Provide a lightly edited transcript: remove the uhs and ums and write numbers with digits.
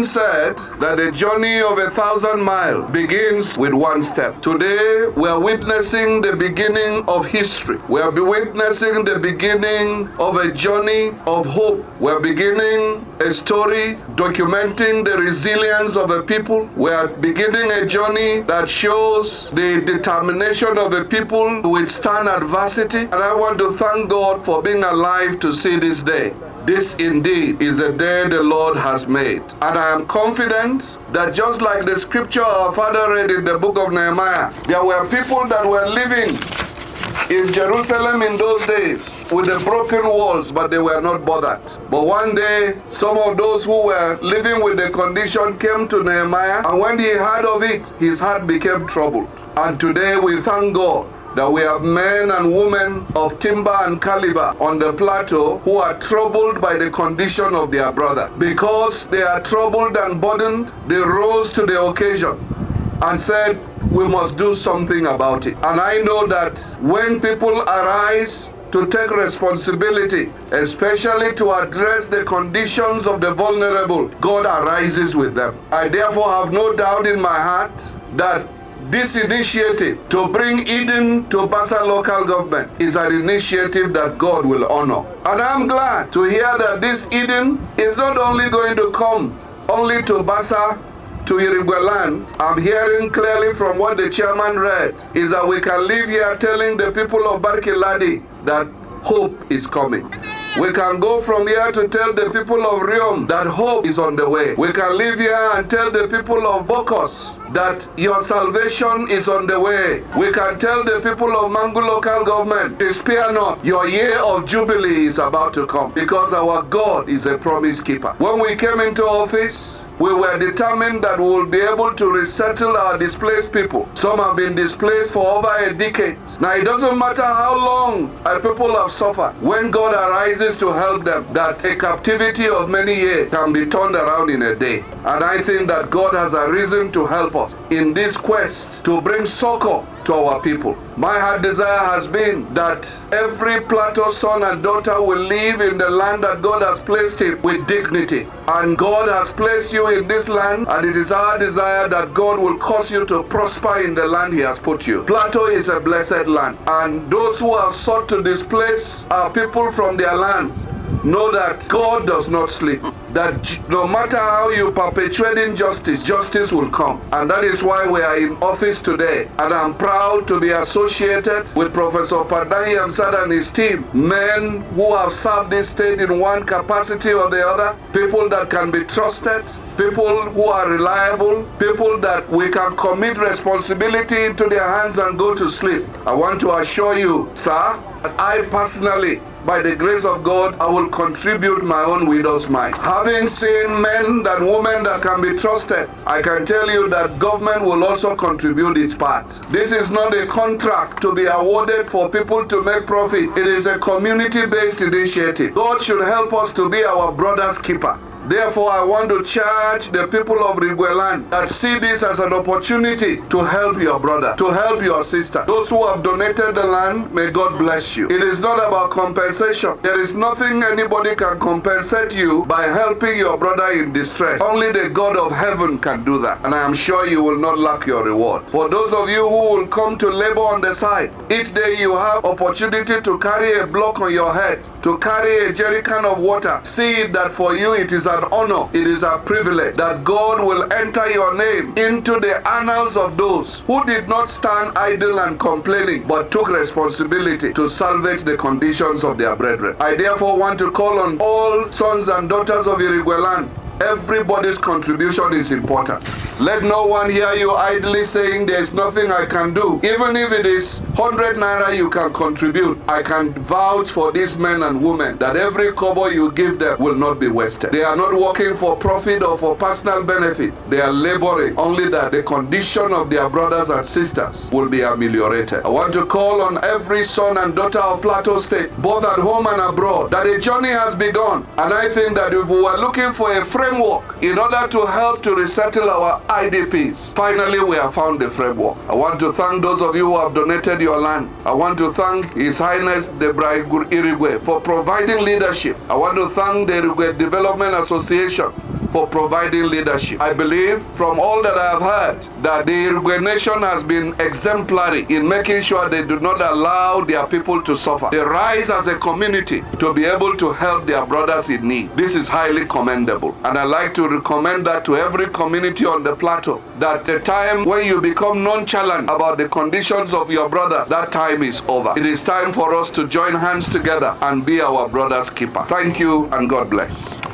said that the journey of 1,000 miles begins with one step. Today, we are witnessing the beginning of history. We are witnessing the beginning of a journey of hope. We are beginning a story documenting the resilience of the people. We are beginning a journey that shows the determination of the people to withstand adversity. And I want to thank God for being alive to see this day. This indeed is the day the Lord has made. And I am confident that just like the scripture our father read in the book of Nehemiah, there were people that were living in Jerusalem in those days with the broken walls, but they were not bothered. But one day, some of those who were living with the condition came to Nehemiah, and when he heard of it, his heart became troubled. And today we thank God that we have men and women of timber and caliber on the plateau who are troubled by the condition of their brother. Because they are troubled and burdened, they rose to the occasion and said, we must do something about it. And I know that when people arise to take responsibility, especially to address the conditions of the vulnerable, God arises with them. I therefore have no doubt in my heart that this initiative to bring Eden to Bassa local government is an initiative that God will honor. And I'm glad to hear that this Eden is not only going to come only to Bassa, to Rigwe land. I'm hearing clearly from what the chairman read is that we can live here telling the people of Barkiladi that hope is coming. We can go from here to tell the people of Riom that hope is on the way. We can live here and tell the people of Bokos that your salvation is on the way. We can tell the people of Mangu local government, despair not, your year of jubilee is about to come, because our God is a promise keeper. When we came into office, we were determined that we will be able to resettle our displaced people. Some have been displaced for over a decade. Now it doesn't matter how long our people have suffered. When God arises to help them, that a captivity of many years can be turned around in a day. And I think that God has a reason to help us in this quest to bring succor to our people. My heart desire has been that every Plateau son and daughter will live in the land that God has placed him with dignity. And God has placed you in this land, and it is our desire that God will cause you to prosper in the land he has put you. Plateau is a blessed land, and those who have sought to displace our people from their land know that God does not sleep. That no matter how you perpetuate injustice, justice will come. And that is why we are in office today. And I'm proud to be associated with Professor Padayi Amsad and his team. Men who have served this state in one capacity or the other. People that can be trusted. People who are reliable. People that we can commit responsibility into their hands and go to sleep. I want to assure you, sir, that I personally, by the grace of God, I will contribute my own widow's mite. Having seen men and women that can be trusted, I can tell you that government will also contribute its part. This is not a contract to be awarded for people to make profit. It is a community-based initiative. God should help us to be our brother's keeper. Therefore, I want to charge the people of Rigwe land that see this as an opportunity to help your brother, to help your sister. Those who have donated the land, may God bless you. It is not about compensation. There is nothing anybody can compensate you by helping your brother in distress. Only the God of heaven can do that. And I am sure you will not lack your reward. For those of you who will come to labor on the side, each day you have opportunity to carry a block on your head, to carry a jerrycan of water. See it that for you it is an honor, it is a privilege that God will enter your name into the annals of those who did not stand idle and complaining, but took responsibility to salvage the conditions of their brethren. I therefore want to call on all sons and daughters of Rigwe land. Everybody's contribution is important. Let no one hear you idly saying there is nothing I can do. Even if it is 100 naira you can contribute, I can vouch for these men and women that every kobo you give them will not be wasted. They are not working for profit or for personal benefit. They are laboring only that the condition of their brothers and sisters will be ameliorated. I want to call on every son and daughter of Plateau State, both at home and abroad, that a journey has begun. And I think that if we were looking for a framework in order to help to resettle our IDPs, finally we have found the framework. I want to thank those of you who have donated your land. I want to thank His Highness the Rigwe for providing leadership. I want to thank the Rigwe Development Association for providing leadership. I believe from all that I have heard that the Rigwe nation has been exemplary in making sure they do not allow their people to suffer. They rise as a community to be able to help their brothers in need. This is highly commendable. And I like to recommend that to every community on the plateau, that the time when you become nonchalant about the conditions of your brother, that time is over. It is time for us to join hands together and be our brother's keeper. Thank you and God bless.